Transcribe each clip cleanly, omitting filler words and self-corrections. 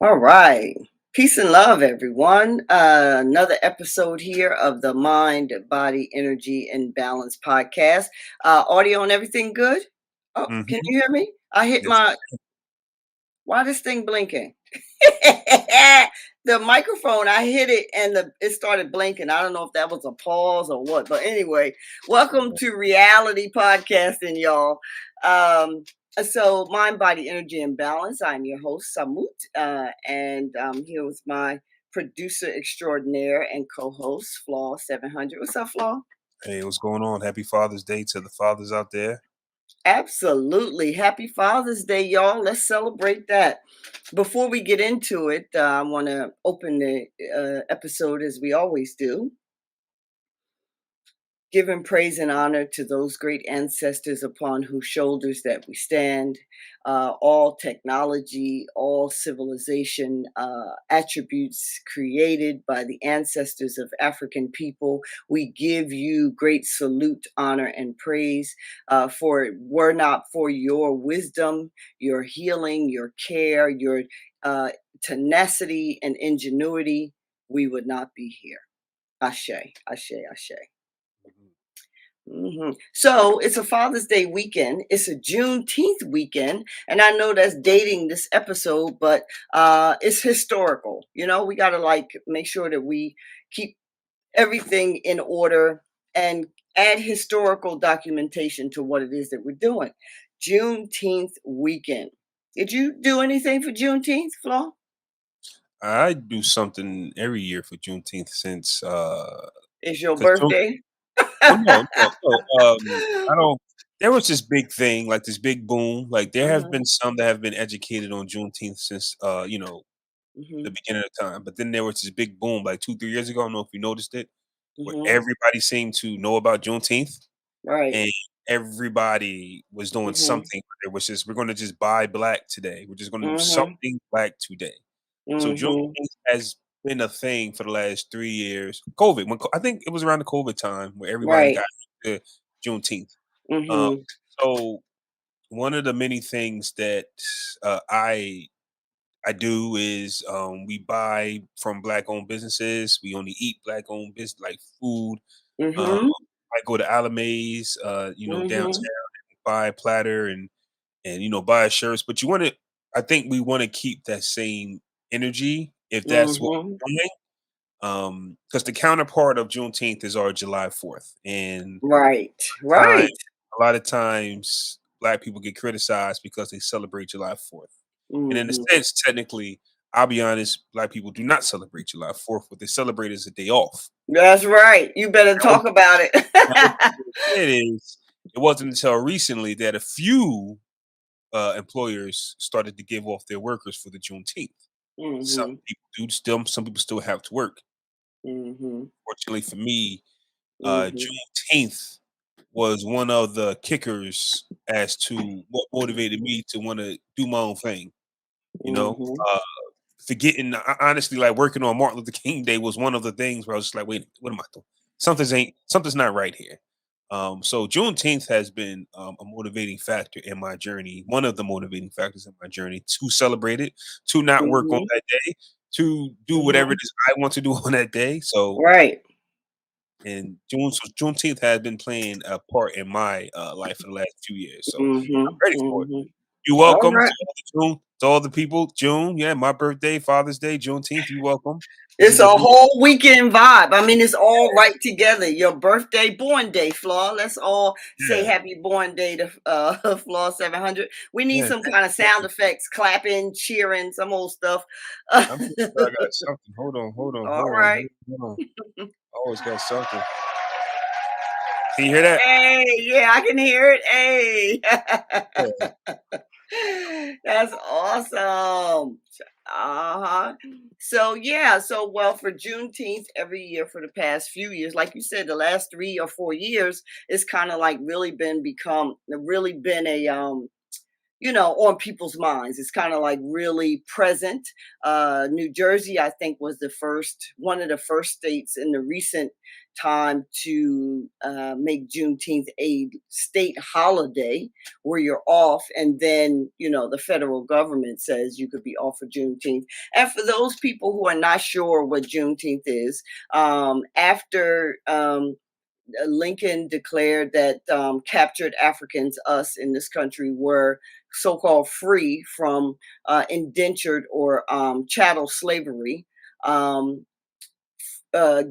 All right. Peace and love, everyone. Another episode here of the Mind, Body, Energy, and Balance podcast. Audio and everything good? Oh, can Mhm. you hear me? I hit Yes. my. Why this thing blinking? The microphone, I hit it and it started blinking. I don't know if that was a pause or what, but anyway, welcome Yeah. to reality podcasting, y'all. Um, so mind, body, energy, and balance. I'm your host, Samut, and I'm here with my producer extraordinaire and co-host, Flaw 700. What's up, Flaw? Hey, what's going on? Happy Father's Day to the fathers out there. Absolutely. Happy Father's Day, y'all. Let's celebrate that. Before we get into it, I want to open the episode as we always do, giving praise and honor to those great ancestors upon whose shoulders that we stand. All technology, all civilization attributes created by the ancestors of African people. We give you great salute, honor, and praise. For it were not for your wisdom, your healing, your care, your uh, tenacity and ingenuity, we would not be here. Ashe, ashe, ashe. Mhm. So it's a Father's Day weekend. It's a Juneteenth weekend, and I know that's dating this episode, but it's historical. We got to make sure that we keep everything in order and add historical documentation to what it is that we're doing. Juneteenth weekend. Did you do anything for Juneteenth, Flo? I do something every year for Juneteenth since It's your because June. birthday. Well, no. I don't. There was this big thing, like this big boom. Like there have Uh-huh. been some that have been educated on Juneteenth since Hmm. the beginning of time. But then there was this big boom, like 2 3 years ago. I don't know if you noticed it, where Hmm. everybody seemed to know about Juneteenth. Right. And everybody was doing Hmm. something. It was just, we're going to just buy black today. We're just going to do Hmm. something black today. So Hmm. Juneteenth has been a thing for the last 3 years. COVID, I think it was around the COVID time where everybody Right. got to Juneteenth. Um, Mhm. so one of the many things that uh, I I do is we buy from black owned businesses. We only eat black owned business like food. Um, Mhm. I go to Alame's, downtown, Mhm. buy a platter and buy shirts. But you want to, I think we want to keep that same energy if that's what Mhm. we're doing. Because the counterpart of Juneteenth is our July 4th, and Right. time Right. a lot of times black people get criticized because they celebrate July 4th. And in a Mhm. sense, technically, I'll be honest, black people do not celebrate July 4th. What they celebrate is a day off. That's right. You better Now, talk about it. Now, what people forget is it wasn't until recently that a few employers started to give off their workers for the Juneteenth. Some Mhm. people do still, some people still have to work. Mhm. Fortunately for me, Mhm. Juneteenth was one of the kickers as to what motivated me to want to do my own thing. You know, Mhm. uh, forgetting honestly, like working on Martin Luther King Day was one of the things where I was just like, wait, what am I doing? Something's not right here. So Juneteenth has been a motivating factor in my journey. One of the motivating factors in my journey to celebrate it, to not work on Mhm. that day, to do whatever it Mhm. is I want to do on that day. So, Right. and Juneteenth has been playing a part in my life for the last few years. So I'm Mhm. ready for it. Mhm. You're All welcome right. to all the people. June, yeah, my birthday, Father's Day, Juneteenth. You welcome. This It's is a a big whole weekend vibe. I mean, it's all right together. Your birthday, born day, Flaw. Let's all say yeah, happy born day to Flaw 700. We need yeah. some Thank kind of you, thank sound you. effects, clapping, cheering, some old stuff. I'm pretty sure I got something. All right. Hold on. I always got something. Can you hear that? Hey, yeah, I can hear it. Hey. Yeah. That's awesome. Uh-huh. So yeah, so well for Juneteenth every year for the past few years, like you said, the last 3 or 4 years, it's kind of like really been a on people's minds. It's kind of like really present. New Jersey, I think, was one of the first states in the recent time to make Juneteenth a state holiday where you're off, and then the federal government says you could be off for Juneteenth. And for those people who are not sure what Juneteenth is, after Lincoln declared that captured Africans, us in this country, were so called free from indentured or chattel slavery. Um,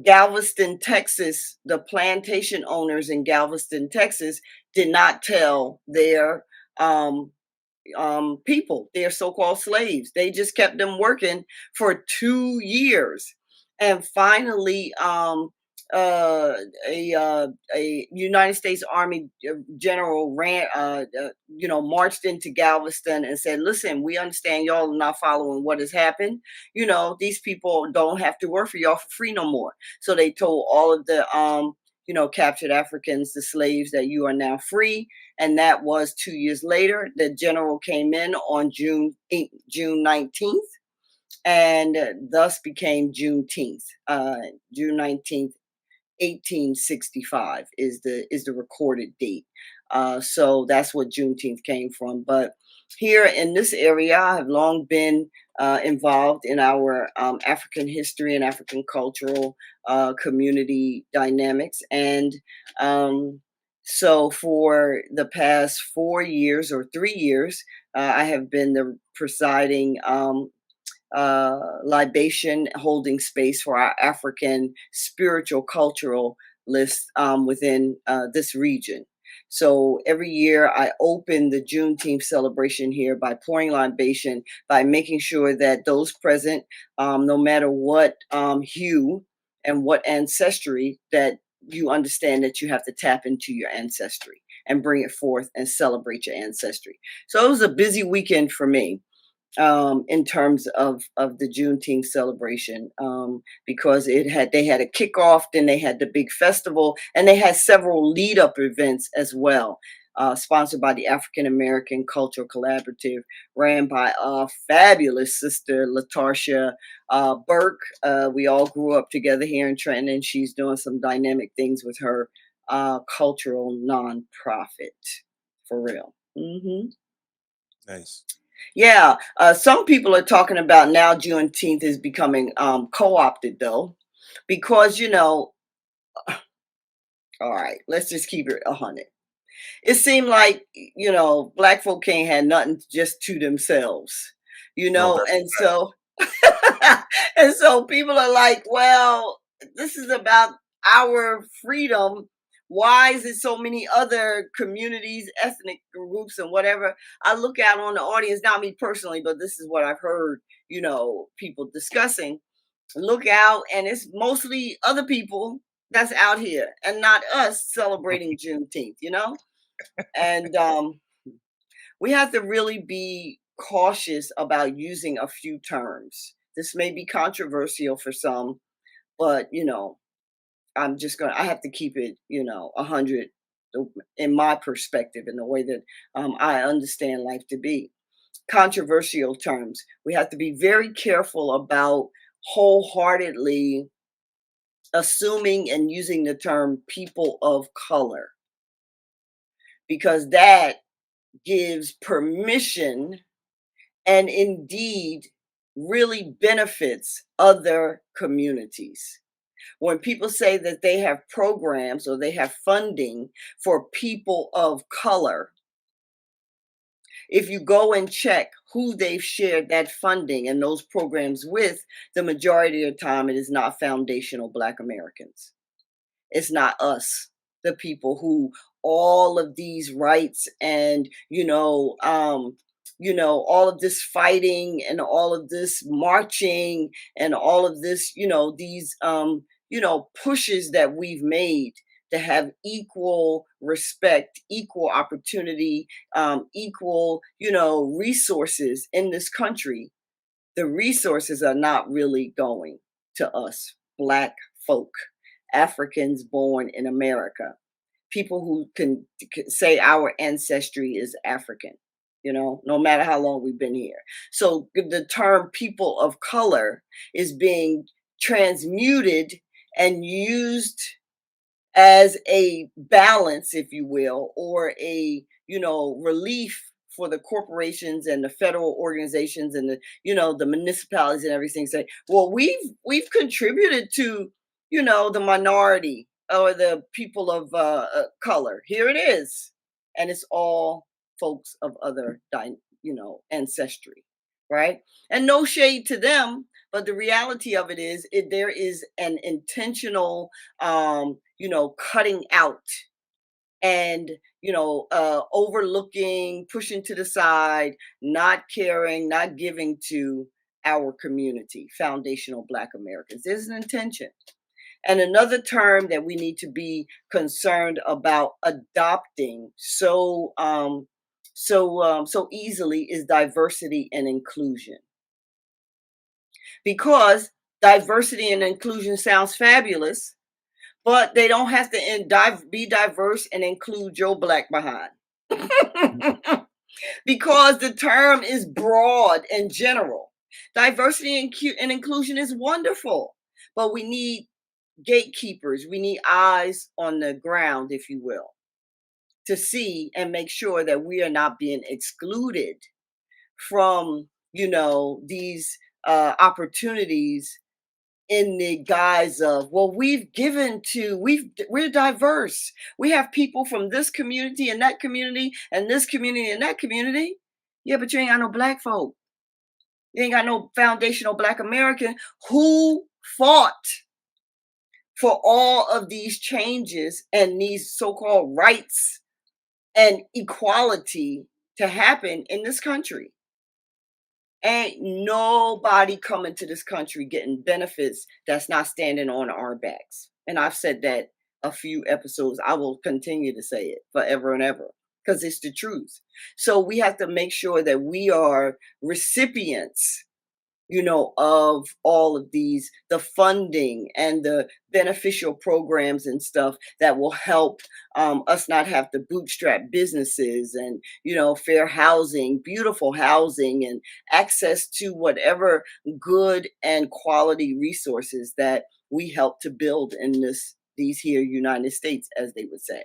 Galveston, Texas, the plantation owners in Galveston, Texas, did not tell their um, people. They're so-called slaves. They just kept them working for 2 years, and finally, uh, a United States Army general marched into Galveston and said, "Listen, we understand y'all are not following what has happened. These people don't have to work for y'all for free no more." So they told all of the captured Africans, the slaves, that you are now free, and that was 2 years later. The general came in on June 19th, and thus became Juneteenth. June 19th, 1865 is the recorded date. So that's what Juneteenth came from. But here in this area, I have long been involved in our African history and African cultural community dynamics. And so for the past 4 years or 3 years, I have been the presiding libation holding space for our African spiritual cultural list within this region. So every year I open the Juneteenth celebration here by pouring libation, by making sure that those present, no matter what hue and what ancestry, that you understand that you have to tap into your ancestry and bring it forth and celebrate your ancestry. So it was a busy weekend for me in terms of the Juneteenth celebration, because they had a kickoff, then they had the big festival, and they had several lead up events as well. Sponsored by the African American Cultural Collaborative, ran by a fabulous sister, Latarsha Burke. We all grew up together here in Trenton, and she's doing some dynamic things with her cultural nonprofit. For real. Nice. Yeah, some people are talking about now Juneteenth is becoming co-opted though, because all right, let's just keep it 100. It seemed like black folk can't have nothing just to themselves, No, that's and so and so people are like, well, this is about our freedom. Why is it so many other communities, ethnic groups, and whatever? I look out on the audience, not me personally, but this is what I've heard, people discussing. Look out, and it's mostly other people that's out here and not us celebrating Juneteenth, And we have to really be cautious about using a few terms. This may be controversial for some, but I have to keep it, 100 in my perspective, in the way that I understand life to be. Controversial terms. We have to be very careful about wholeheartedly assuming and using the term people of color, because that gives permission and indeed really benefits other communities. When people say that they have programs or they have funding for people of color, if you go and check who they've shared that funding and those programs with, the majority of the time it is not foundational Black Americans. It's not us, the people who all of these rights and all of this fighting and all of this marching and all of this, these pushes that we've made to have equal respect, equal opportunity, equal, resources in this country. The resources are not really going to us, Black folk, Africans born in America, people who can say our ancestry is African. no matter how long we've been here. So the term people of color is being transmuted and used as a balance, if you will, or a relief for the corporations and the federal organizations and the municipalities and everything. Say, well, we've contributed to the minority or the people of color. Here it is, and it's all folks of other ancestry, right? And no shade to them, but the reality of it is, there is an intentional cutting out and overlooking, pushing to the side, not caring, not giving to our community, foundational Black Americans. There's an intention. And another term that we need to be concerned about adopting so easily is diversity and inclusion, because diversity and inclusion sounds fabulous, but they don't have to be diverse and include Joe Black behind. Because the term is broad and general. Diversity and inclusion is wonderful, but we need gatekeepers. We need eyes on the ground, if you will, to see and make sure that we are not being excluded from, these opportunities in the guise of, well, we're diverse, we have people from this community and that community and this community and that community. Yeah, but you ain't got no Black folk. You ain't got no foundational Black American who fought for all of these changes and these so-called rights and equality to happen in this country. Ain't nobody coming to this country getting benefits that's not standing on our backs. And I've said that a few episodes. I will continue to say it forever and ever because it's the truth. So we have to make sure that we are recipients, of all of these, the funding and the beneficial programs and stuff that will help us not have to bootstrap businesses and, fair housing, beautiful housing, and access to whatever good and quality resources that we help to build in these here United States, as they would say.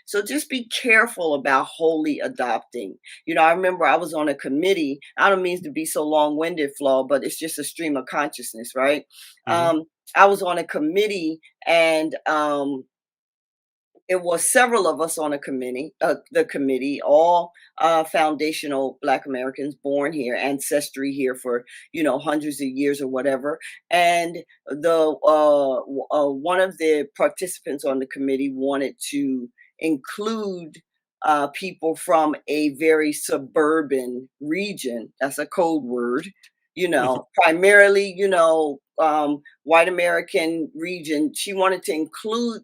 So just be careful about wholly adopting. I remember I was on a committee. I don't mean to be so long-winded, Flaw, but it's just a stream of consciousness, right? Hmm. I was on a committee, and it was several of us on the committee, all foundational Black Americans born here, ancestry here for hundreds of years or whatever. And the one of the participants on the committee wanted to include people from a very suburban region. That's a code word, primarily, white American region. She wanted to include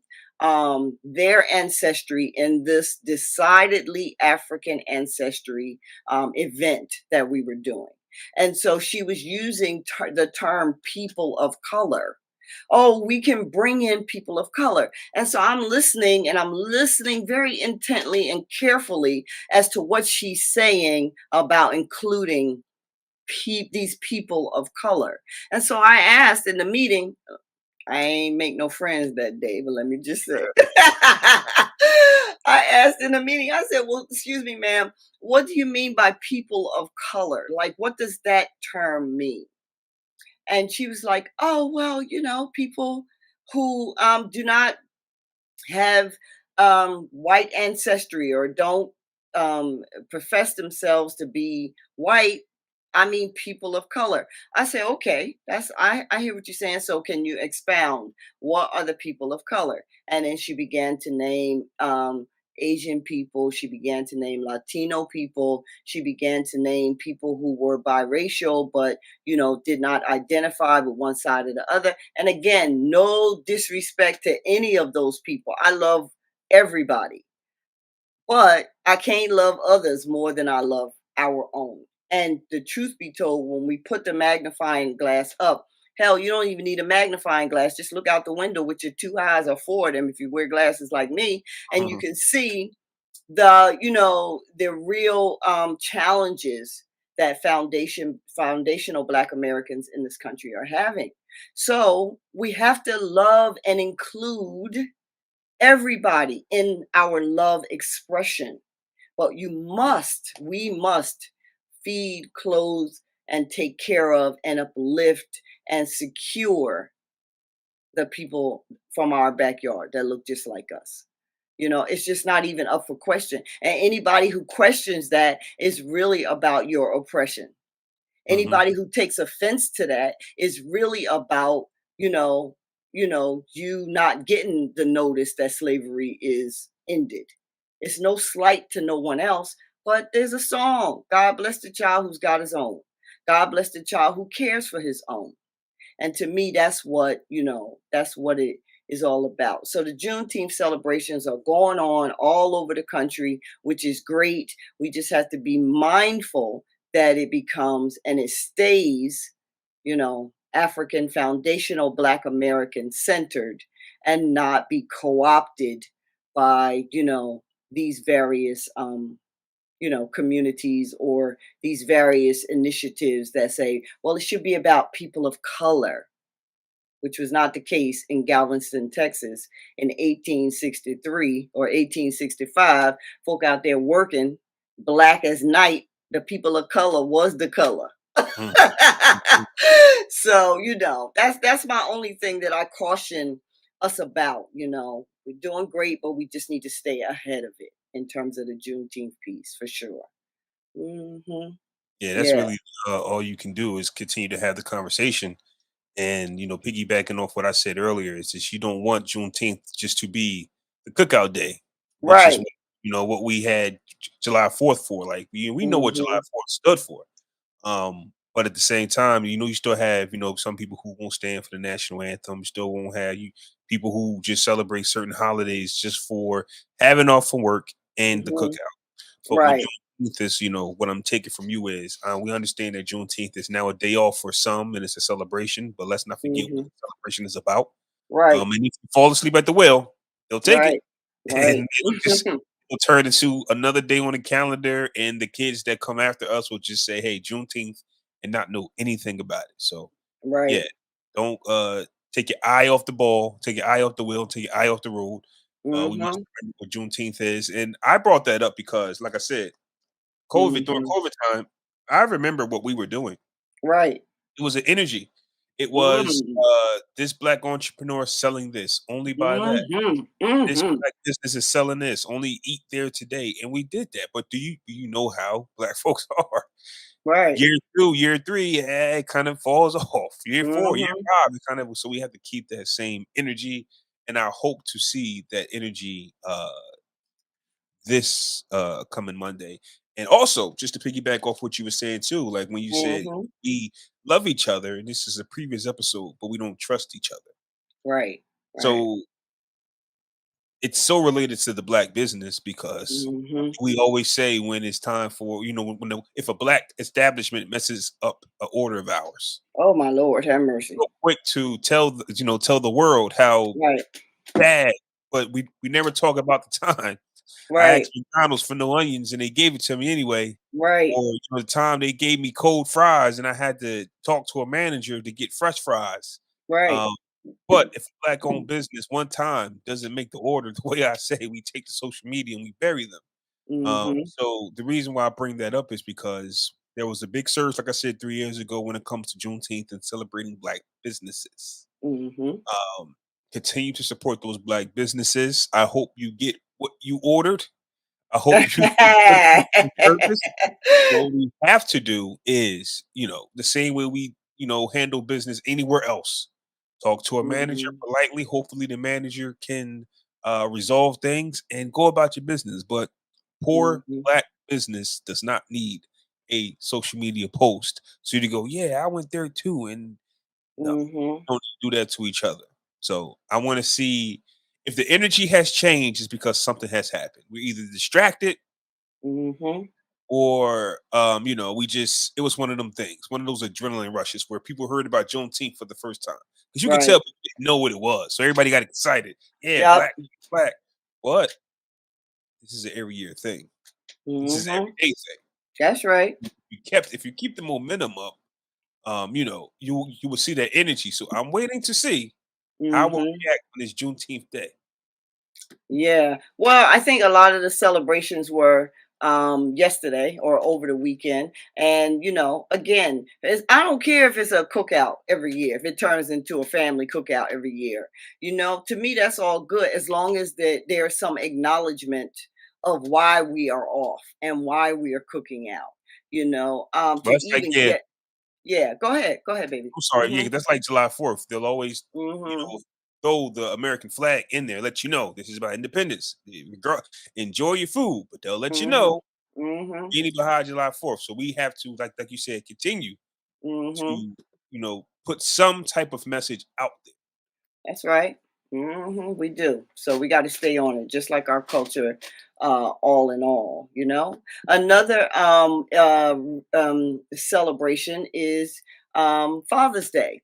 their ancestry in this decidedly African ancestry event that we were doing. And so she was using the term people of color. Oh, we can bring in people of color. And so I'm listening, and I'm listening very intently and carefully as to what she's saying about including these people of color. And so I asked in the meeting, I ain't make no friends that day, but let me just say, I asked in the meeting, I said, well, excuse me, ma'am, what do you mean by people of color? Like, what does that term mean? And she was like, oh, well, people who do not have white ancestry or don't profess themselves to be white. I mean, people of color. I say, okay, I hear what you're saying. So can you expound? What are the people of color? And then she began to name Asian people. She began to name Latino people. She began to name people who were biracial, but did not identify with one side or the other. And again, no disrespect to any of those people. I love everybody, but I can't love others more than I love our own. And the truth be told, when we put the magnifying glass up, hell, you don't even need a magnifying glass. Just look out the window with your two eyes or four of them if you wear glasses like me, and you can see the real challenges that foundational Black Americans in this country are having. So we have to love and include everybody in our love expression. But we must feed, clothe, and take care of and uplift and secure the people from our backyard that look just like us. It's just not even up for question. And anybody who questions that is really about your oppression. Hmm. Anybody who takes offense to that is really about, you know, you not getting the notice that slavery is ended. It's no slight to no one else, but there's a song. God bless the child who's got his own. God bless the child who cares for his own. And to me, that's what it is all about. So the Juneteenth celebrations are going on all over the country, which is great. We just have to be mindful that it becomes and it stays, African foundational Black American centered and not be co-opted by, these various communities or these various initiatives that say, well, it should be about people of color, which was not the case in Galveston, Texas in 1863 or 1865. Folk out there working, black as night, the people of color was the color. So, that's my only thing that I caution us about. We're doing great, but we just need to stay ahead of it in terms of the Juneteenth piece for sure. Yeah, that's Yeah. really all you can do is continue to have the conversation. And piggybacking off what I said earlier, is just you don't want Juneteenth just to be the cookout day, which is Right. what we had July 4th for. Like we know what July Mhm. 4th stood for. But at the same time, you still have some people who won't stand for the national anthem. You still won't have people who just celebrate certain holidays just for having off from work and the Mhm. cookout. But with Right. Juneteenth is, what I'm taking from you is we understand that Juneteenth is now a day off for some and it's a celebration, but let's not forget what Mhm. the celebration is about. Right. And if you fall asleep at the wheel, they'll take it Right. and Right. it'll turn into another day on the calendar. And the kids that come after us will just say, hey, Juneteenth, and not know anything about it. So, yeah, Right. don't take your eye off the ball, take your eye off the wheel, take your eye off the road. We must Mhm. remember what Juneteenth is. And I brought that up because, like I said, during Mhm. COVID time, I remember what we were doing. Right. It was an energy. It was Mm. this black entrepreneur selling this, only buy that. Mhm. This Mhm. black business is selling this, only eat there today. And we did that. But do you know how black folks are? Right. Year 2, year 3, it kind of falls off. Year 4, year Mhm. 5, it kind of so we have to keep that same energy. And I hope to see that energy this coming Monday. And also, just to piggyback off what you were saying too, like when you said Mhm. we love each other, and this is a previous episode, but we don't trust each other. Right. Right. So it's so related to the black business because what Mhm. do we always say when it's time for if a black establishment messes up an order of ours, Oh my Lord, have mercy. so quick to tell the world how Right. bad, but we never talk about the time I Right. asked McDonald's for no onions and they gave it to me anyway. Right. Or the time they gave me cold fries and I had to talk to a manager to get fresh fries. Right. Um, but if a black owned business one time doesn't make the order the way I say, we take to social media and we bury them. Mhm. So the reason why I bring that up is because there was a big surge, like I said, 3 years ago when it comes to Juneteenth and celebrating black businesses. Mhm. Um, Continue to support those black businesses. I hope you get what you ordered. I hope you get your purpose. What we have to do is, the same way we, handle business anywhere else. Talk to a manager Mhm. politely. Hopefully, the manager can resolve things and go about your business. But poor Mhm. black business does not need a social media post so you to go, yeah, I went there too. And no, Mhm. don't do that to each other. So I want to see if the energy has changed, is because something has happened. We're either distracted Mhm. or we just it was one of them things, one of those adrenaline rushes where people heard about Juneteenth for the first time. Because you could tell Right. people didn't know what it was. So everybody got excited. Yeah, Yep. black, black. What? This is an every year thing. This is an Mhm. everyday thing. That's right. If you keep the momentum up, you will see that energy. So I'm waiting to see how we'll Mhm. react on this Juneteenth day. Yeah. Well, I think a lot of the celebrations were yesterday or over the weekend. And, again, I don't care if it's a cookout every year, if it turns into a family cookout every year. To me, that's all good as long as there's some acknowledgement of why we are off and why we are cooking out, Well, to it's like, even yeah, get, yeah, go ahead. Go ahead, baby. I'm sorry, yeah, Mm-hmm. that's like July 4th. They'll always, you Mm-hmm. know, throw the American flag in there, let you know this is about independence. Enjoy your food, but they'll let you Mm-hmm. know Mm-hmm. any behind July 4th. So we have to, like you said, continue Mm-hmm. to, put some type of message out there. That's right. We do. So we got to stay on it, just like our culture, all in all. Another celebration is Father's Day.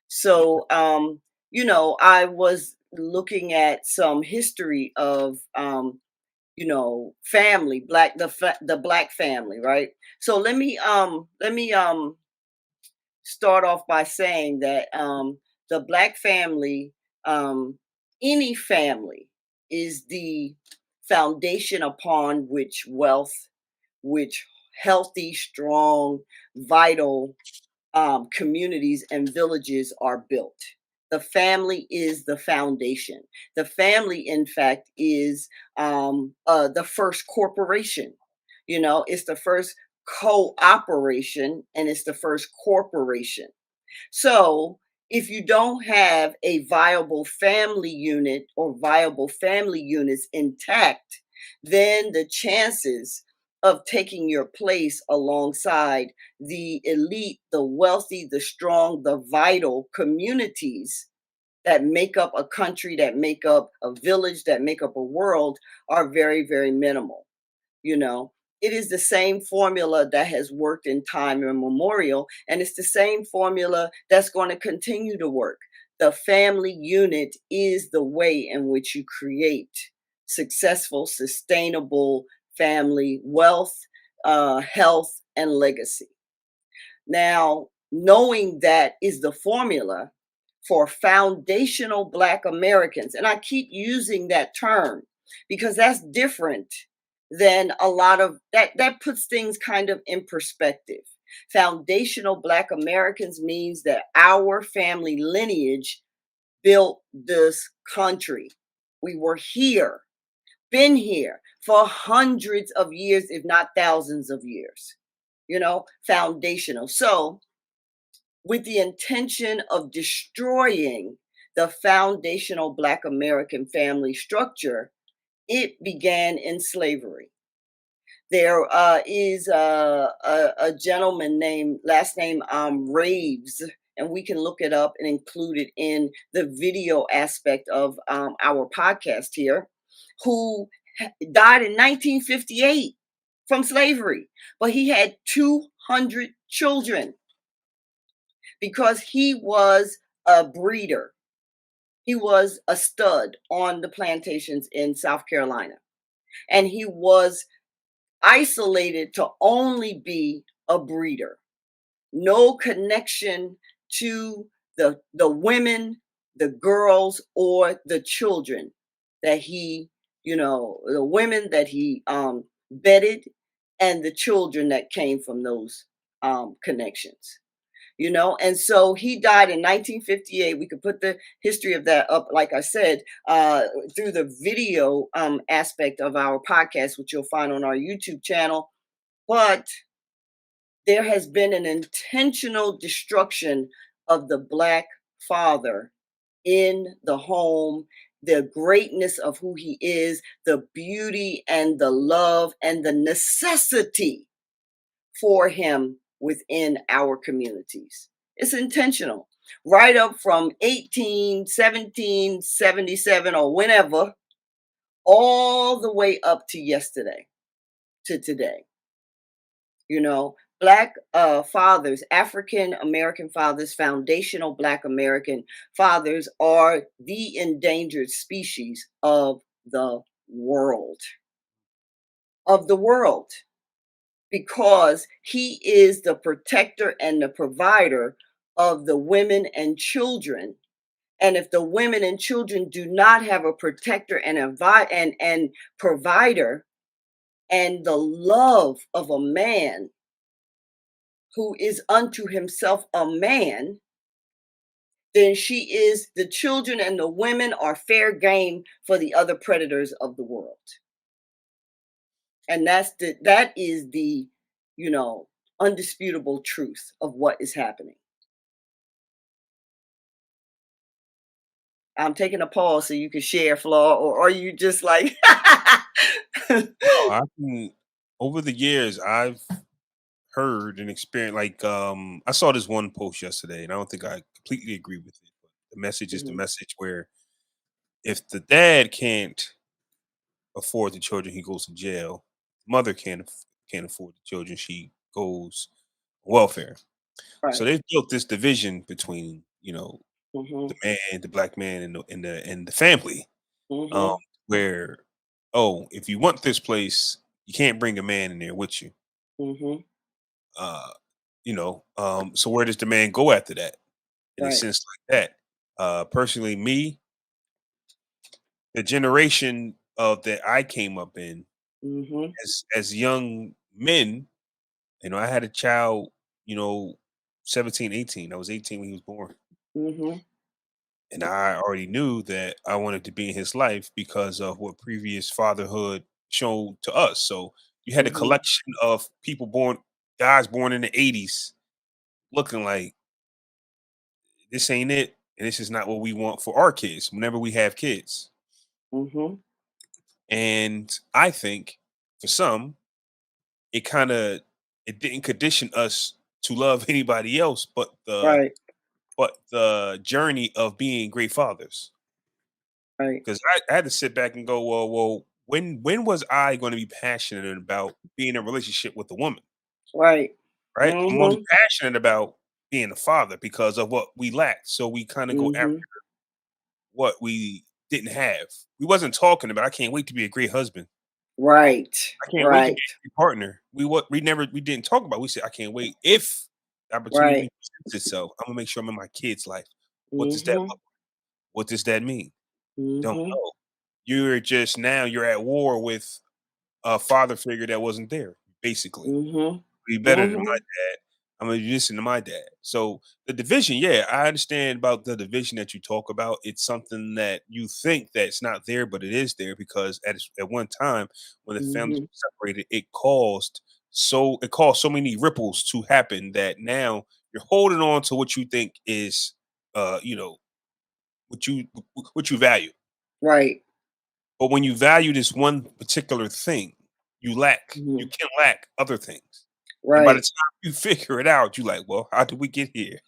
So, I was looking at some history of, family, the black family, right? So let me start off by saying that the black family, um, any family, is the foundation upon which wealth, which healthy, strong, vital communities and villages are built. The family is the foundation. The family, in fact, is the first corporation. It's the first cooperation and it's the first corporation. So, if you don't have a viable family unit or viable family units intact, then the chances of taking your place alongside the elite, the wealthy, the strong, the vital communities that make up a country, that make up a village, that make up a world are very, very minimal. You know, it is the same formula that has worked in time immemorial, and it's the same formula that's going to continue to work. The family unit is the way in which you create successful, sustainable family wealth, health, and legacy. Now, knowing that is the formula for foundational Black Americans, and I keep using that term because that's different than a lot of that puts things kind of in perspective. Foundational Black Americans means that our family lineage built this country. We were here, been here for hundreds of years, if not thousands of years. Foundational. So, with the intention of destroying the foundational Black American family structure, it began in slavery. There is a gentleman named, last name Raves, and we can look it up and include it in the video aspect of our podcast here, who died in 1958 from slavery, but he had 200 children because he was a breeder. He was a stud on the plantations in South Carolina. And he was isolated to only be a breeder. No connection to the women, the girls, or the children that the women that he bedded and the children that came from those connections. And so he died in 1958. We could put the history of that up, like I said, through the video aspect of our podcast, which you'll find on our YouTube channel. But there has been an intentional destruction of the Black father in the home, the greatness of who he is, the beauty and the love and the necessity for him within our communities. It's intentional. Right up from 1777 or whenever, all the way up to yesterday, to today. Black fathers, African American fathers, foundational Black American fathers are the endangered species of the world. of the world because he is the protector and the provider of the women and children. And if the women and children do not have a protector and and provider and the love of a man who is unto himself a man, then the children and the women are fair game for the other predators of the world. And that is the, you know, undisputable truth of what is happening. I'm taking a pause so you can share, Flaw, or are you just like No, I can over the years, I've heard and experienced like, I saw this one post yesterday, and I don't think I completely agree with it, but the message is the Mhm, message where if the dad can't afford the children, he goes to jail. Mother can't afford the children, she goes welfare. So right. they've built this division between, the Mhm, man, the black man, and the family, um, mhm, where, oh, if you want this place, you can't bring a man in there with you. mhm, Uh, so where does the man go after that? In a right. sense like that. Personally, me, the generation of that I came up in Mhm, as young men, I had a child, you know, 17, 18. I was 18 when he was born. mhm, And I already knew that I wanted to be in his life because of what previous fatherhood showed to us. So you had a mhm, collection of guys born in the 80s, looking like this ain't it. And this is not what we want for our kids whenever we have kids. mhm, And I think for some, it kind of it didn't condition us to love anybody else right, but the journey of being great fathers. right, Because I had to sit back and go, well, when was I going to be passionate about being in a relationship with a woman? right. Right? I'm only Mhm, passionate about being a father because of what we lacked. So we kind of go after mhm, what we didn't have. We wasn't talking about I can't wait to be a great husband. right, I can't wait to be right, a great partner. We didn't talk about. We said I can't wait if the opportunity right. presents itself. I'm gonna make sure I'm in my kid's life. What does that Mhm, look? What does that mean? Don't mhm, know. You're at war with a father figure that wasn't there, basically. mhm, Be better than my mhm, dad. I'm gonna listen to my dad. So the division, yeah, I understand about the division that you talk about. It's something that you think that's not there, but it is there because at one time when the families mhm. were separated, it caused so many ripples to happen that now you're holding on to what you think is uh, you know, what you value. Right. But when you value this one particular thing, you Mhm. can lack other things. And by the Right. time you figure it out, you're like, well, how did we get here?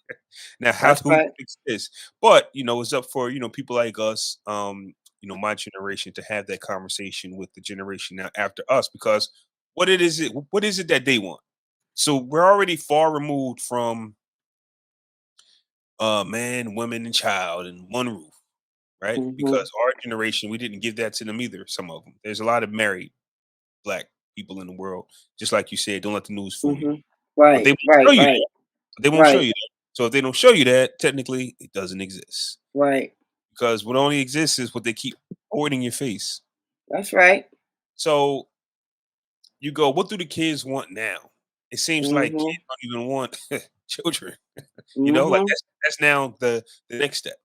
Now, how That's do we right. fix this? But, it's up for, people like us, my generation to have that conversation with the generation now after us, because what is it that they want? So we're already far removed from man, woman, and child in one roof, right? Mhm, Because our generation, we didn't give that to them either. Some of them. There's a lot of married black people in the world. Just like you said, don't let the news fool you. mhm. But they Right, won't show right, you right, that. But they won't show right, you that. So if they don't show you that, technically it doesn't exist. right. Because what only exists is what they keep pouring in your face. That's right. So you go, what do the kids want now? It seems like Mhm, kids don't even want children. Like mhm, that's now the next step.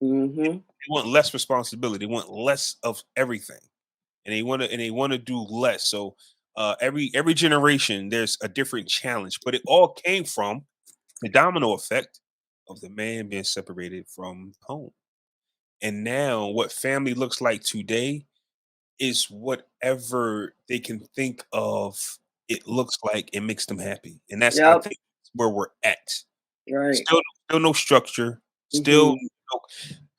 mhm, They want less responsibility. They want less of everything. And they want to do less. So every generation there's a different challenge, but it all came from the domino effect of the man being separated from home. And now what family looks like today is whatever they can think of it looks like and makes them happy. And that's I yep, think where we're at. right. Still no structure. Still Mhm, no,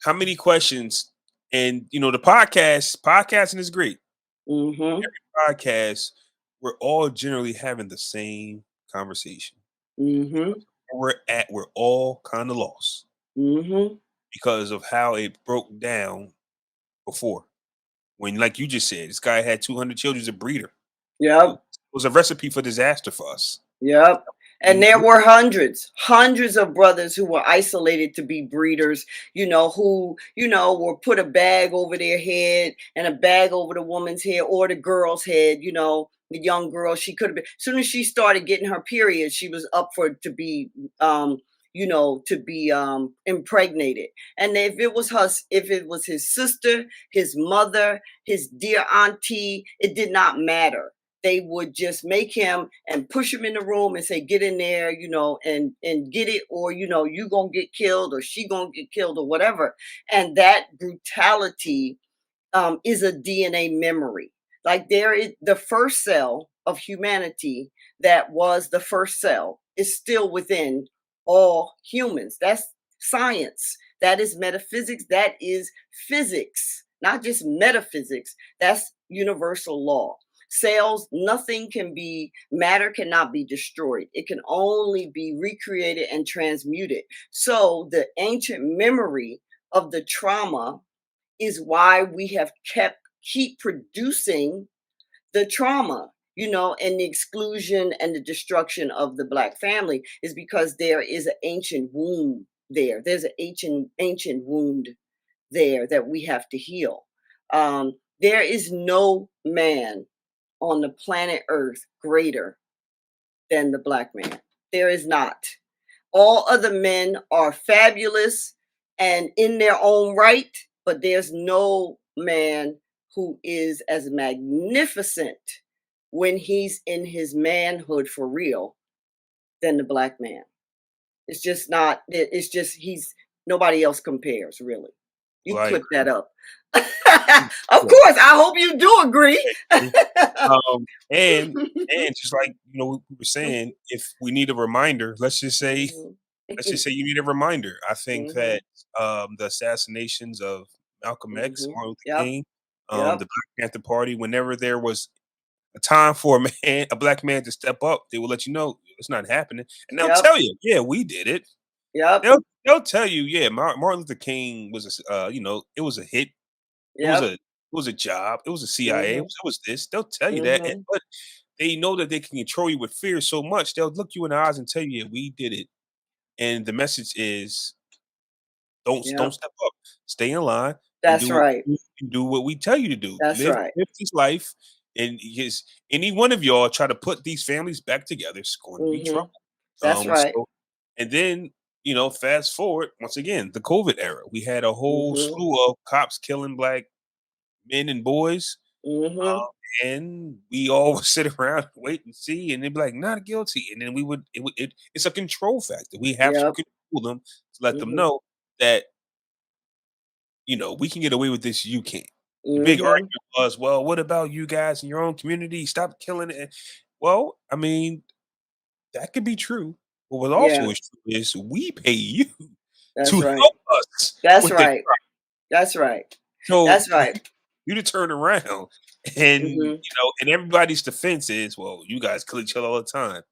how many questions? And the podcasting is great. mhm, Podcast, we're all generally having the same conversation. mhm, We're all kind of lost mhm, because of how it broke down before. When, like you just said, this guy had 200 children, he's a breeder. Yep. Was a recipe for disaster for us. Yep. And We there were hundreds of brothers who were isolated to be breeders, who, were put a bag over their head and a bag over the woman's head or the girl's head, the young girl. She could have been, as soon as she started getting her period, she was up for to be, impregnated. And if it was his sister, his mother, his dear auntie, it did not matter. They would just make him and push him in the room and say, get in there, and get it, or you gonna get killed or she gonna get killed or whatever. And that brutality is a DNA memory. Like there is the first cell of humanity that was the first cell is still within all humans. That's science. That is metaphysics. That is physics, not just metaphysics. That's universal law. Cells, nothing can be, matter cannot be destroyed. It can only be recreated and transmuted. So the ancient memory of the trauma is why we have keep producing the trauma, and the exclusion and the destruction of the Black family is because there is an ancient wound there. There's an ancient wound there that we have to heal. There is no man on the planet Earth greater than the Black man. There is not. All other men are fabulous and in their own right, but there's no man who is as magnificent when he's in his manhood for real than the Black man. It's just not, it's just, nobody else compares, really. Well, You I put that agree. up. Of course, I hope you do agree. And just like we were saying, if we need a reminder, Mhm. let's just say you need a reminder. I think Mhm. that the assassinations of Malcolm X, Mhm. Martin Luther Yep. King, the Yep. Black Panther Party, whenever there was a time for a Black man to step up, they will let you know it's not happening, and they'll Yep. tell you, yeah, we did it. Yep. They'll tell you, yeah, Martin Luther King was it was a hit. Yep. It was a job. It was a CIA. Mhm. It was this. They'll tell you that, Mhm. but they know that they can control you with fear so much. They'll look you in the eyes and tell you, "Yeah, we did it." And the message is, don't Yep. step up. Stay in line and That's right. do what we tell you to do. That's right. Live this life, and his any one of y'all try to put these families back together, it's going to be trouble. Mhm. That's right. So and then fast forward once again, the COVID era. We had a whole Mhm. slew of cops killing Black men and boys, Mhm. and we all would sit around and wait and see, and they'd be like, "Not guilty," and then it's a control factor. We have to Yep. control them to let them Mhm. know that we can get away with this. You can't. The big Mhm. argument was, well, what about you guys in your own community? Stop killing it. Well, I mean, that could be true. But what also Yeah. is true is we pay you That's to right. help us That's with the right. That's right. so That's right. you to turn around and Mhm. and everybody's defense is, well, you guys kill each other all the time.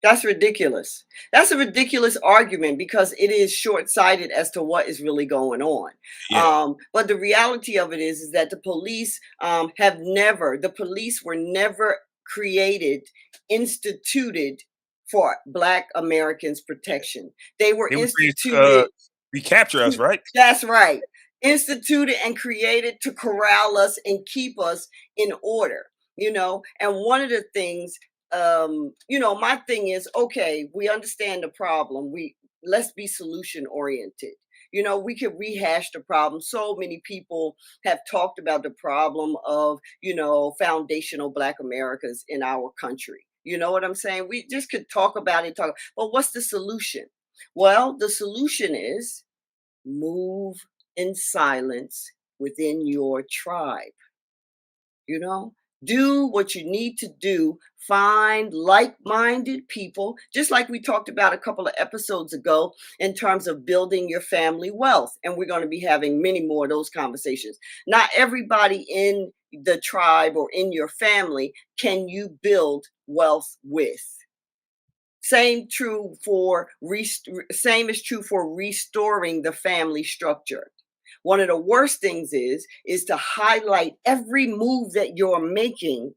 That's ridiculous. That's a ridiculous argument because it is short-sighted as to what is really going on. Yeah. But the reality of it is that the police the police were never created, instituted for Black Americans' protection. They were They were created to instituted. recapture us, right? That's right. Instituted and created to corral us and keep us in order, And one of the things, my thing is, okay, we understand the problem. Let's be solution oriented. We could rehash the problem. So many people have talked about the problem of, foundational Black Americas in our country. You know what I'm saying? We just could talk about it, but what's the solution? Well, the solution is move in silence within your tribe, you know? Do what you need to do. Find like minded people, just like we talked about a couple of episodes ago in terms of building your family wealth. And we're going to be having many more of those conversations. Not everybody in the tribe or in your family can you build wealth with. Same is true for restoring the family structure. One of the worst things is to highlight every move that you're making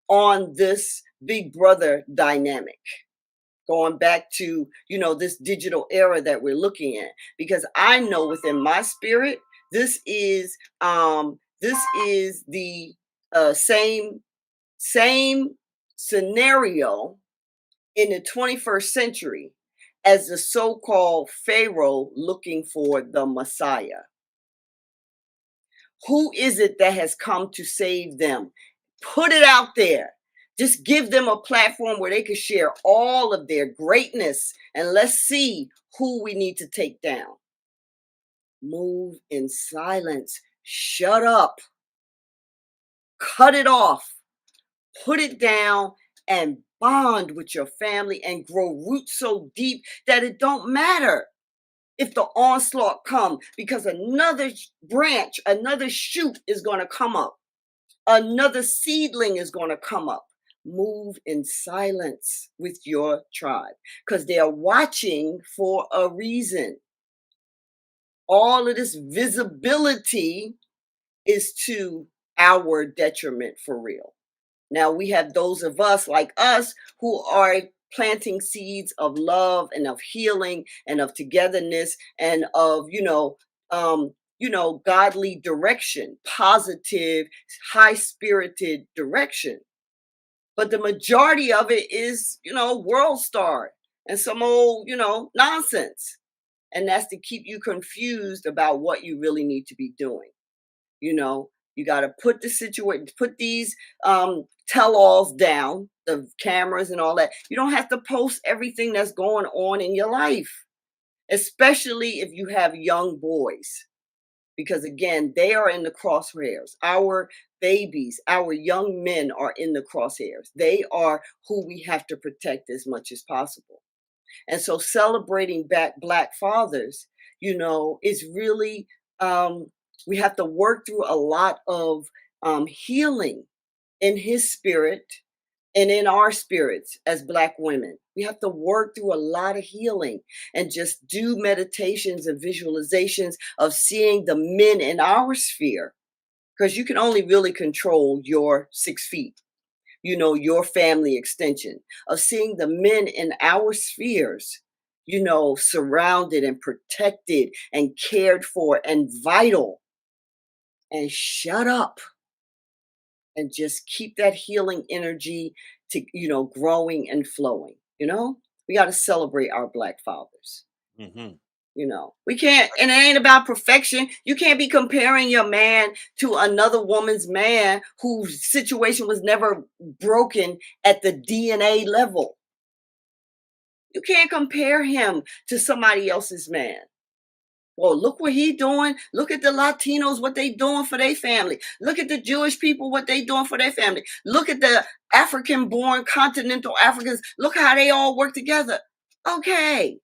on this big brother dynamic, going back to, this digital era that we're looking at, because I know within my spirit, this is the same scenario in the 21st century as the so-called Pharaoh looking for the Messiah. Who is it that has come to save them? Put it out there. Just give them a platform where they can share all of their greatness, and let's see who we need to take down. Move in silence. Shut up. Cut it off. Put it down and bond with your family and grow roots so deep that it don't matter if the onslaught come, because another branch, another shoot is going to come up. Another seedling is going to come up. Move in silence with your tribe, because they're watching for a reason. All of this visibility is to our detriment, for real. Now we have those of us like us who are planting seeds of love and of healing and of togetherness and of, godly direction, positive, high spirited direction. But the majority of it is, world star and some old, nonsense. And that's to keep you confused about what you really need to be doing. You got to put the situation, put these tell-alls down, the cameras and all that. You don't have to post everything that's going on in your life, especially if you have young boys, because again, they are in the crosshairs. Our babies, our young men are in the crosshairs. They are who we have to protect as much as possible. And so celebrating back Black fathers, is really, we have to work through a lot of healing in his spirit and in our spirits as Black women. We have to work through a lot of healing and just do meditations and visualizations of seeing the men in our sphere, because you can only really control your 6 feet, your family extension, of seeing the men in our spheres, surrounded and protected and cared for and vital, and shut up and just keep that healing energy to, growing and flowing. We got to celebrate our Black fathers. Hmm. We can't, and it ain't about perfection. You can't be comparing your man to another woman's man whose situation was never broken at the DNA level. You can't compare him to somebody else's man. Well, look what he doing. Look at the Latinos, what they doing for their family. Look at the Jewish people, what they doing for their family. Look at the African-born continental Africans. Look how they all work together. Okay.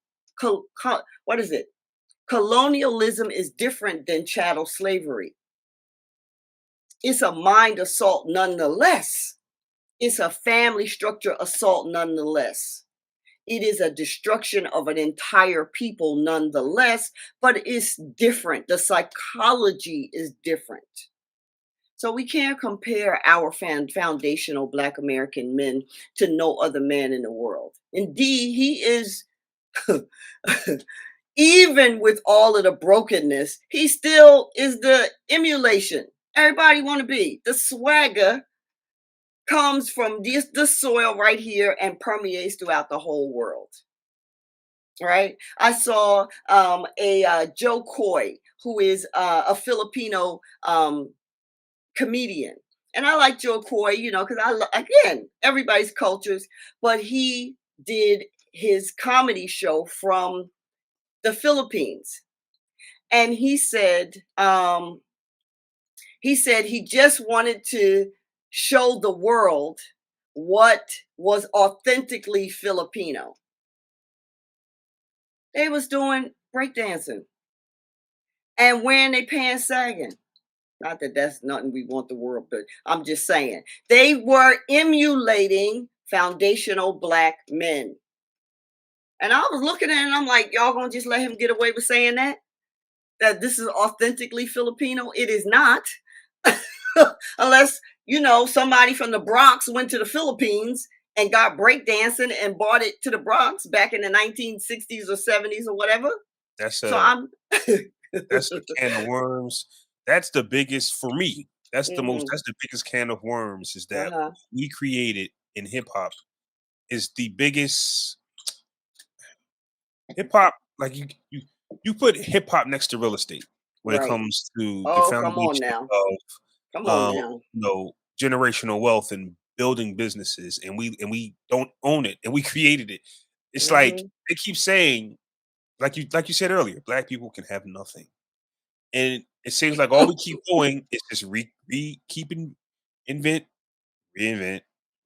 What is it? Colonialism is different than chattel slavery. It's a mind assault nonetheless. It's a family structure assault nonetheless. It is a destruction of an entire people nonetheless, but it's different. The psychology is different. So we can't compare our foundational Black American men to no other man in the world. Indeed, he is, even with all of the brokenness, he still is the emulation everybody want to be. The swagger comes from this soil right here and permeates throughout the whole world. Right? I saw a Joe Coy, who is a Filipino comedian, and I like Joe Coy, because again, everybody's cultures, but he did his comedy show from the Philippines, and he said he just wanted to show the world what was authentically Filipino. They was doing breakdancing and wearing their pants sagging. Not that that's nothing we want the world, but I'm just saying they were emulating foundational Black men. And I was looking at it and I'm like, y'all gonna just let him get away with saying that? That this is authentically Filipino? It is not. Unless Somebody from the Bronx went to the Philippines and got breakdancing and brought it to the Bronx back in the 1960s or 70s or whatever. That's So a I'm that's a can of worms. That's the biggest for me. Mhm. That's the biggest can of worms is that Uh-huh. we created in hip hop is the biggest hip hop. Like you put hip hop next to real estate when it Right. comes to the Oh, come on foundation now. of Come on um, now. generational wealth and building businesses, and we don't own it, and we created it. It's like Mhm. they keep saying, like you said earlier, black people can have nothing, and it seems like all we keep doing is just keeping invent, reinvent,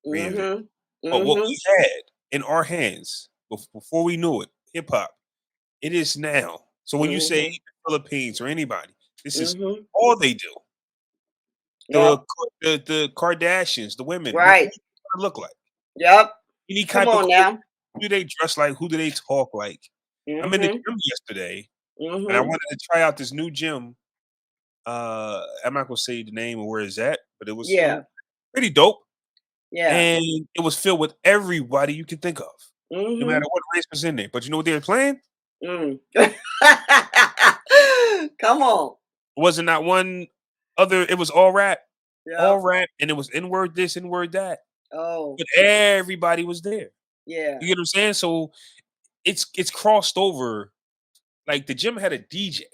reinvent. Mhm. But what Mhm. we had in our hands before we knew it, hip hop, it is now. So when you say Mhm. the Philippines or anybody, this is Mhm. all they do. The Yep. the Kardashians, the women, what Right. do they look like? Yep. Any Come type of on clothes, now. who do they dress like? Who do they talk like? I'm in the Mhm. gym yesterday, and I Mhm. wanted to try out this new gym. I'm not gonna say the name or where it's at, but it was, Yeah. pretty dope, Yeah. and it was filled with everybody you could think of, no matter Mhm. what race was in there. But you know what they were playing? Mm. Come on. It wasn't not one other. It was all Yep. rap, and it was N word this, N word that, Oh, but everybody was there. yeah. You get what I'm saying? So it's crossed over. Like the gym had a DJ,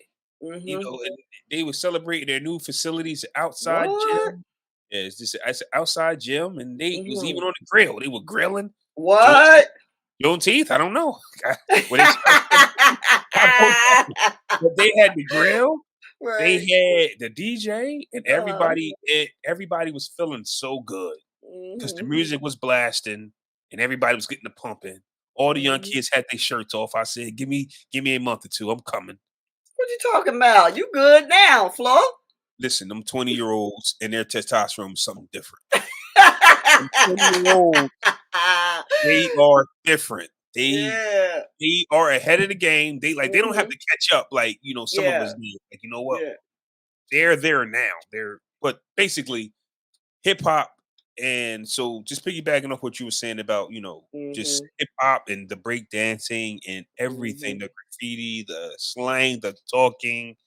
Mhm. and they were celebrating their new facilities, outside What? gym. Yeah, it's an outside gym, and they it was even Mhm. on the grill. They were grilling. Juneteenth, What? Juneteenth. I don't know. Were they celebrating? I don't know. But they had the grill. They Right. had the DJ, and Uh-huh. everybody was feeling so good because the Mhm. music was blasting, and everybody was getting the pumping. All the young Mhm. kids had their shirts off. I said, give me a month or two. I'm coming." What you talking about? You good now, Flo? Listen, them 20-year-olds and their testosterone is something different. Them 20-year-olds, they are different. Yeah. They are ahead of the game. They don't have Mhm. to catch up like, some of us Yeah. did. Like, you know what? Yeah. They're there now. But basically hip hop, and so just piggybacking off what you were saying about, just Mhm. hip hop and the break dancing and everything, Mhm. the graffiti, the slang, the talking,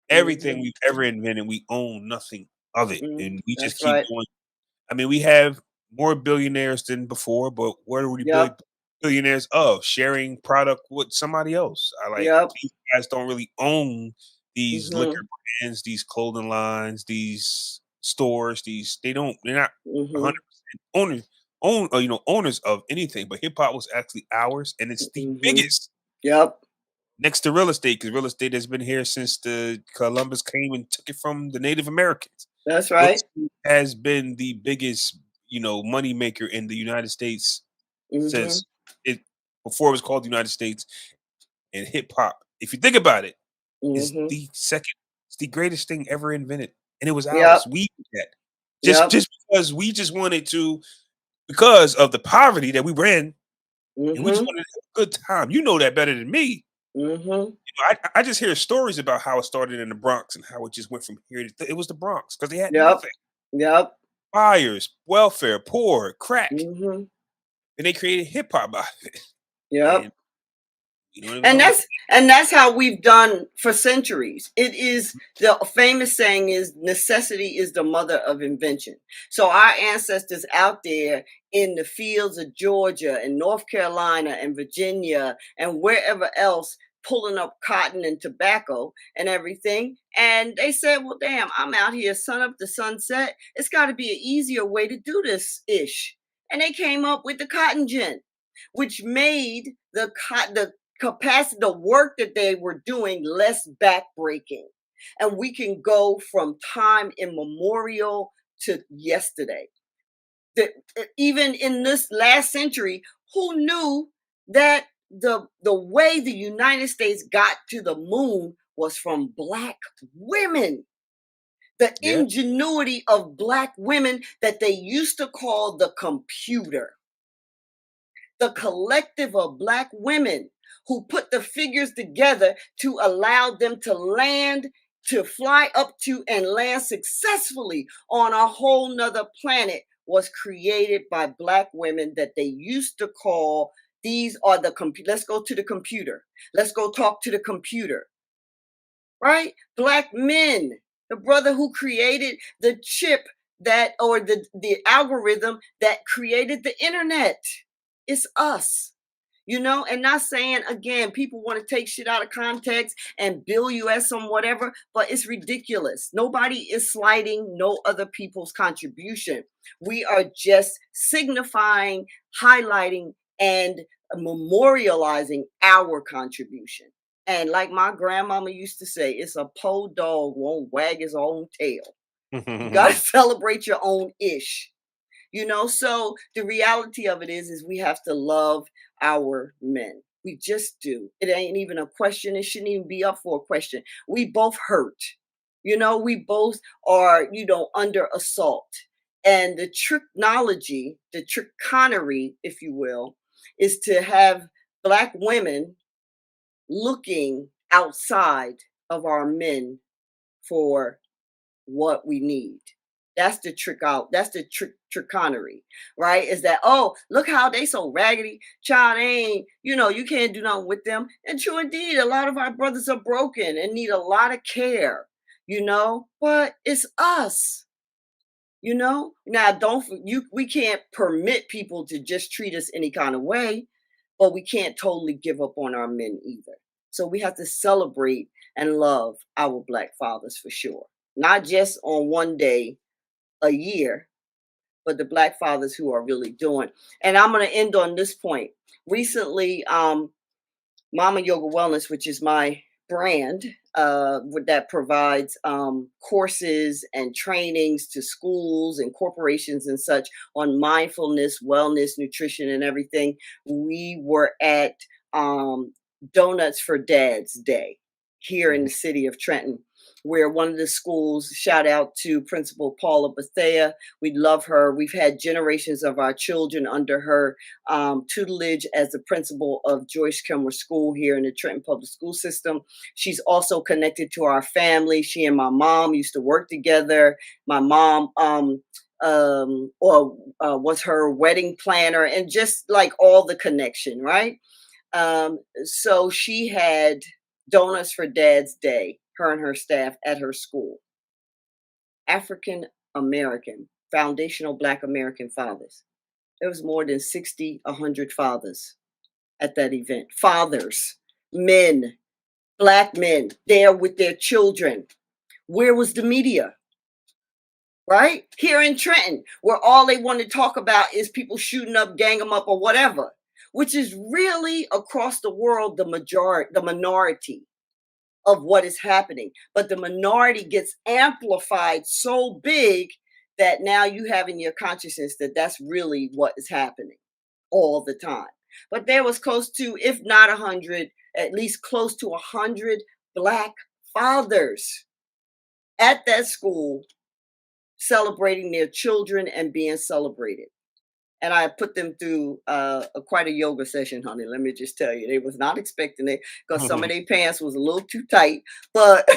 everything Mhm. we've ever invented, we own nothing of it. Mhm. And we just That's keep right. going. I mean, we have more billionaires than before, but what are we Yep. billionaires of? Sharing product with somebody else. I like Yep. these guys don't really own these liquor Mhm. brands, these clothing lines, these stores, they're not Mhm. 100% owners of anything, but hip hop was actually ours, and it's the Mhm. biggest Yep. next to real estate, because real estate has been here since the Columbus came and took it from the Native Americans. That's Real right. estate has been the biggest, money maker in the United States Mhm. since it before it was called the United States. And hip hop, if you think about it, is Mhm. the second, it's the greatest thing ever invented, and it was Yep. ours. We did that Yep. just because we just wanted to, because of the poverty that we were in, and we just Mhm. wanted to have a good time. You know that better than me. Mhm. I just hear stories about how it started in the Bronx and how it just went from here to it was the Bronx because they had Yep. nothing. Yep. Fires, welfare, poor, crack, Mhm. and they created hip hop out of it. Yep. And it was And on. that's how we've done for centuries. It is the famous saying is necessity is the mother of invention. So our ancestors out there in the fields of Georgia and North Carolina and Virginia and wherever else pulling up cotton and tobacco and everything. And they said, well, damn, I'm out here sun up to sunset. It's got to be an easier way to do this ish. And they came up with the cotton gin, which made the capacity, the work that they were doing less backbreaking. And we can go from time immemorial to yesterday. That even in this last century, who knew that the way the United States got to the moon was from black women? The Yeah, ingenuity of black women that they used to call the computer, the collective of black women who put the figures together to allow them to land to fly up to and land successfully on a whole nother planet was created by Black women that they used to call, these are the let's go to the computer. Let's go talk to the computer, right? Black men, the brother who created the chip that, or the algorithm that created the internet. It's us. And not saying, again, people want to take shit out of context and bill you as some whatever, but it's ridiculous. Nobody is slighting no other people's contribution. We are just signifying, highlighting, and memorializing our contribution. And like my grandmama used to say, it's a po dog won't wag his own tail. You got to celebrate your own ish. So the reality of it is we have to love our men. We just do. It ain't even a question. It shouldn't even be up for a question. We both hurt. We both are, under assault. And the tricknology, the trickonery, if you will, is to have Black women looking outside of our men for what we need. That's the trick out. That's the trickonery, right? Is that, oh, look how they so raggedy. Child, ain't, you can't do nothing with them. And true indeed, a lot of our brothers are broken and need a lot of care, but it's us. Now don't you we can't permit people to just treat us any kind of way, but we can't totally give up on our men either. So we have to celebrate and love our Black fathers for sure. Not just on one day a year, but the Black fathers who are really doing. And I'm going to end on this point. Recently, Mama Yoga Wellness, which is my brand, that provides courses and trainings to schools and corporations and such on mindfulness, wellness, nutrition, and everything. We were at Donuts for Dads Day here in the city of Trenton, where one of the schools, shout out to Principal Paula Bethea. We love her. We've had generations of our children under her tutelage as the principal of Joyce Kilmer School here in the Trenton Public School System. She's also connected to our family. She and my mom used to work together. My mom was her wedding planner, and just like all the connection, right? So she had Donuts for Dad's Day, her and her staff at her school. African American, foundational Black American fathers. There was more than 60, 100 fathers at that event. Fathers, men, Black men there with their children. Where was the media? Right? Here in Trenton, where all they want to talk about is people shooting up, gang them up, or whatever, which is really across the world the minority of what is happening. But the minority gets amplified so big that now you have in your consciousness that that's really what is happening all the time. But there was close to, if not 100, at least close to 100 Black fathers at that school celebrating their children and being celebrated. And I put them through quite a yoga session, honey. Let me just tell you, they was not expecting it because some of their pants was a little too tight, but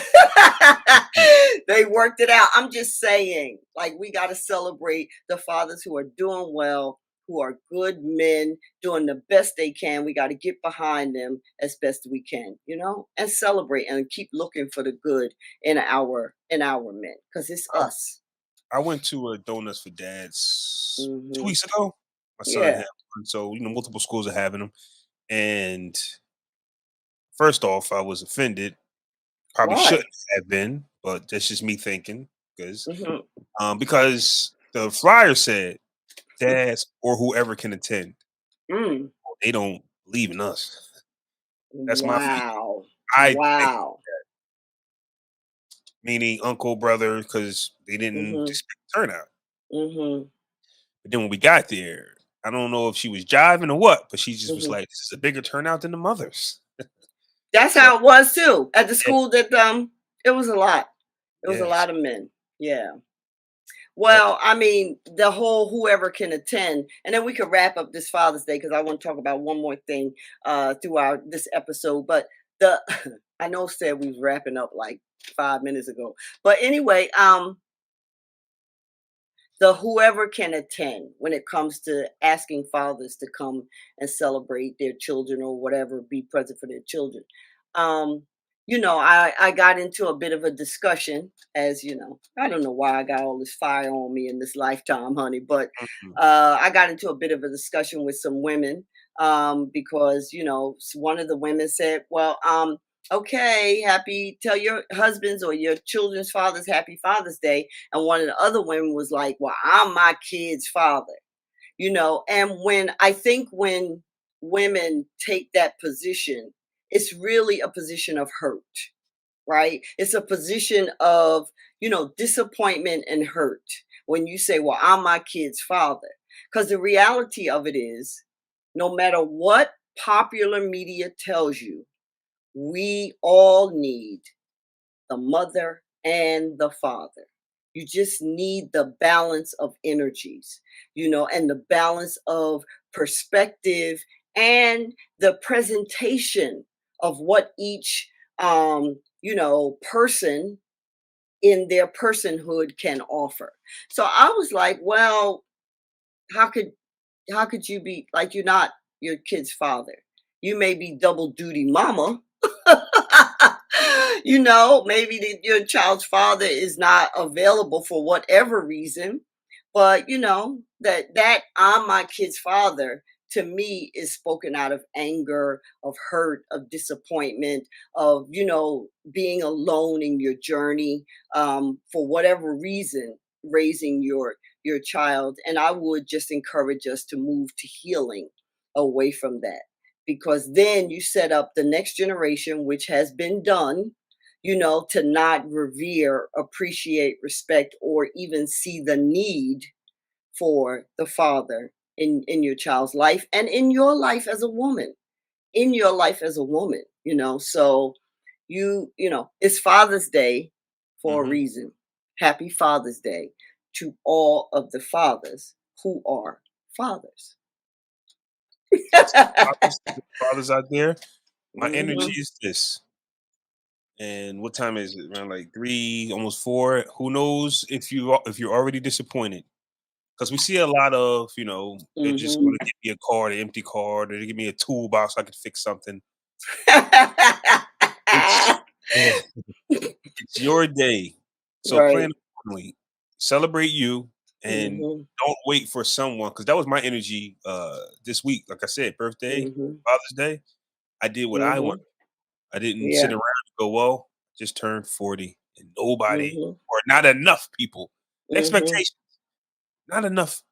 they worked it out. I'm just saying, like, we got to celebrate the fathers who are doing well, who are good men, doing the best they can. We got to get behind them as best we can, and celebrate and keep looking for the good in our men, because it's us. I went to a Donuts for Dads 2 Hmm. weeks ago. My son Yeah. had one, so multiple schools are having them. And first off, I was offended. Probably Why? shouldn't have been, but that's just me thinking Hmm. because the flyer said dads or whoever can attend. Mm. They don't believe in us. That's my feeling. Wow. I think, Wow. meaning uncle, brother, because they didn't Mhm. expect the turnout. Mhm. But then when we got there, I don't know if she was jiving or what, but she just was Mhm. like, "This is a bigger turnout than the mothers." That's So how it was too. At the yeah, school that it was a lot. It was a yes, lot of men. Yeah. yep. Well, I mean, the whole whoever can attend, and then we could wrap up this Father's Day because I want to talk about one more thing through this episode. But the I know said we was wrapping up like 5 minutes ago. But anyway, the whoever can attend when it comes to asking fathers to come and celebrate their children or whatever, be present for their children. Um, I got into a bit of a discussion, as you know. I don't know why I got all this fire on me in this lifetime, honey, but Mhm. I got into a bit of a discussion with some women because one of the women said, "Well, okay, tell your husbands or your children's fathers happy Father's Day." And one of the other women was like, "Well, I'm my kid's father." And when women take that position, it's really a position of hurt, right? It's a position of, disappointment and hurt when you say, "Well, I'm my kid's father." Because the reality of it is, no matter what popular media tells you, we all need the mother and the father. You just need the balance of energies, and the balance of perspective and the presentation of what each person in their personhood can offer. So I was like, well, how could how could you be like, you're not your kid's father? You may be double duty mama. Maybe your child's father is not available for whatever reason, but that I'm my kid's father, to me, is spoken out of anger, of hurt, of disappointment, of being alone in your journey, for whatever reason, raising your child. And I would just encourage us to move to healing away from that, because then you set up the next generation, which has been done, to not revere, appreciate, respect, or even see the need for the father in your child's life and in your life as a woman, so it's Father's Day for a Mhm. reason. Happy Father's Day to all of the fathers who are fathers. So to the fathers out there, my energy Mhm. is this. And what time is it? Around like 3, almost 4. Who knows if you're already disappointed? Because we see a lot of, they're just Mhm. gonna give me a card, an empty card, or they give me a toolbox so I can fix something. It's it's your day. So plan Right. accordingly. Celebrate you and Mhm. don't wait for someone. Because that was my energy this week. Like I said, birthday, Mhm. Father's Day. I did what I want. Mhm. I didn't sit Yeah. around and go, well, just turned 40 and nobody Mhm. or not enough people. Mhm. Expectation, not enough.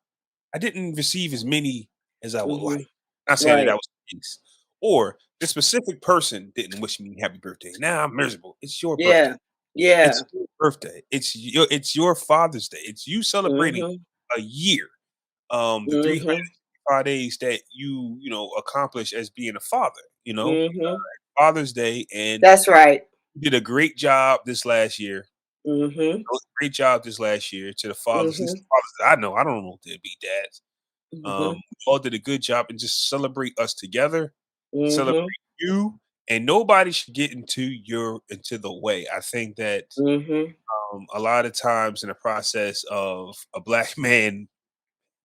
I didn't receive as many as I would Mhm. like. Not saying that that Right. was the case. Or the specific person didn't wish me happy birthday. Now I'm miserable. It's your birthday. Yeah. Yeah. It's your birthday. It's your Father's Day. It's you celebrating Mhm. a year. The Mhm. 365 days that accomplish as being a father. Mhm. Father's Day, and That's right. you did a great job this last year. Mhm. Great job this last year to the fathers. These Mhm. fathers that I know. I don't know deadbeat dads. Mhm. You all did a good job, and just celebrate us together. Celebrate Mhm. you, and nobody should get into the way. I think that Mhm. a lot of times in the process of a black man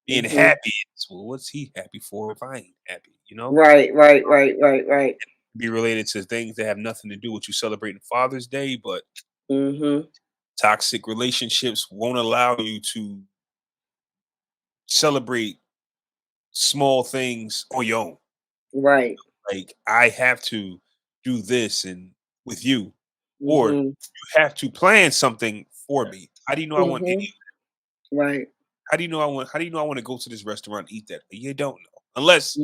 being Mhm. happy, it's, well, what's he happy for if I ain't happy? Right, right, right, right, right. Be related to things that have nothing to do with you celebrating Father's Day, but Mhm. toxic relationships won't allow you to celebrate small things on your own. Right. Like, I have to do this and with you, or Mhm. you have to plan something for me. How do you know I want Mhm. Right. how do you know I want to go to this restaurant and eat that? You don't know. Unless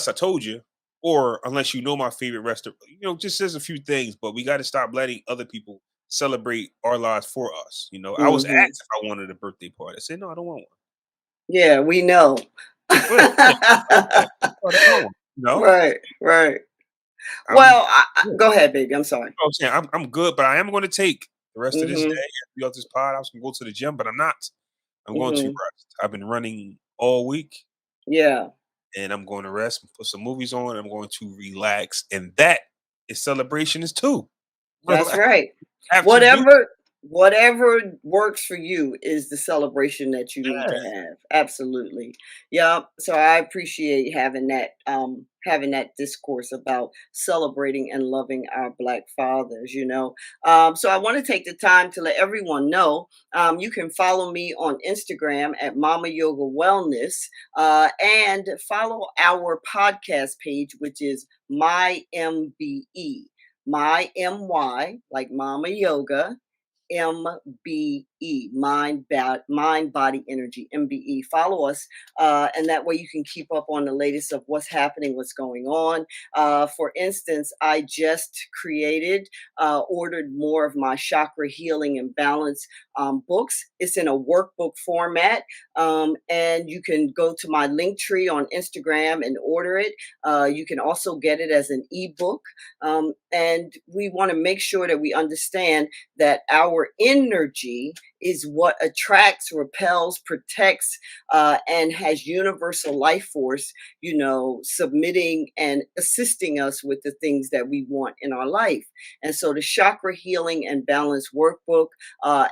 I told you, or unless you know my favorite restaurant. Just says a few things, but we got to stop letting other people celebrate our lives for us. I was Mhm. asked if I wanted a birthday party. I said, no, I don't want one. Yeah, we know. Well, yeah, yeah, I don't want one. Right, right. I'm Well, good. go ahead, baby. I'm sorry. I'm saying I'm good, but I am going to take the rest of this day Mhm. after we got this pod. I was going to go to the gym, but I'm not. I'm going to Mhm. rest. I've been running all week, Yeah. and I'm going to rest and put some movies on. I'm going to relax, and that is celebration is too. That's right. Absolutely. Whatever works for you is the celebration that you need to Yeah. have. Absolutely. Yeah. So I appreciate having that discourse about celebrating and loving our Black fathers, you know. So I want to take the time to let everyone know you can follow me on Instagram at Mama Yoga Wellness and follow our podcast page, which is My MBE. My MY, like Mama Yoga, MBE, mind, body, energy, MBE. Follow us, and that way you can keep up on the latest of what's happening, what's going on. For instance, I just ordered more of my chakra healing and balance books. It's in a workbook format, and you can go to my link tree on Instagram and order it. You can also get it as an ebook, and we want to make sure that we understand that our energy is what attracts, repels, protects, and has universal life force, you know, submitting and assisting us with the things that we want in our life. And so the chakra healing and balance workbook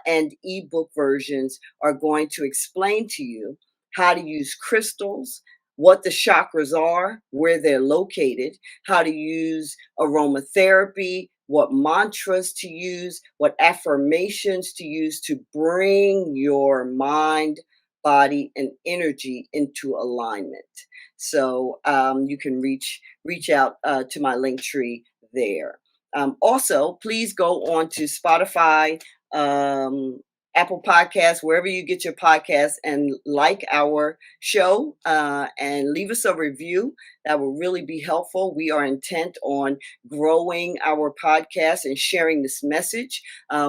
and ebook versions are going to explain to you how to use crystals, what the chakras are, where they're located, how to use aromatherapy, what mantras to use, what affirmations to use to bring your mind, body, and energy into alignment. So you can reach out to my link tree there. Also, please go on to Spotify, um, Apple Podcasts, wherever you get your podcasts, and like our show and leave us a review. That will really be helpful. We are intent on growing our podcast and sharing this message.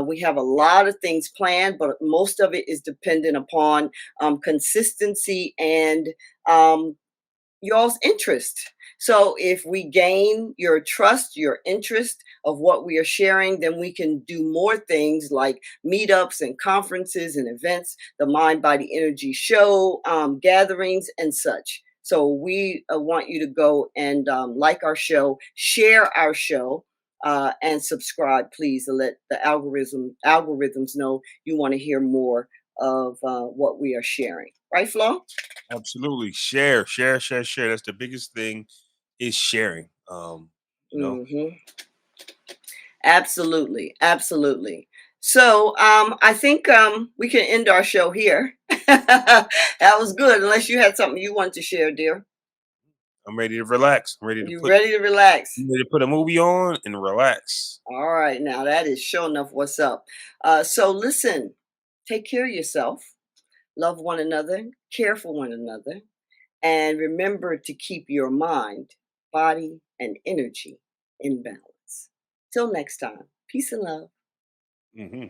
We have a lot of things planned, but most of it is dependent upon consistency and um, y'all's interest. So if we gain your trust, your interest of what we are sharing, then we can do more things like meetups and conferences and events, the Mind Body Energy Show, gatherings, and such. So we want you to go and like our show, share our show, and subscribe, please, to let the algorithms know you want to hear more of what we are sharing. Right, Flo? Absolutely. Share, share, share, share. That's the biggest thing is sharing. You know, Hmm. Absolutely, absolutely. So I think we can end our show here. That was good. Unless you had something you wanted to share, dear. I'm ready to relax. You ready to relax? I'm ready to put a movie on and relax. All right, now that is sure enough what's up. So listen, take care of yourself, love one another, care for one another, and remember to keep your mind, body, and energy in balance. Till next time, peace and love. Hmm.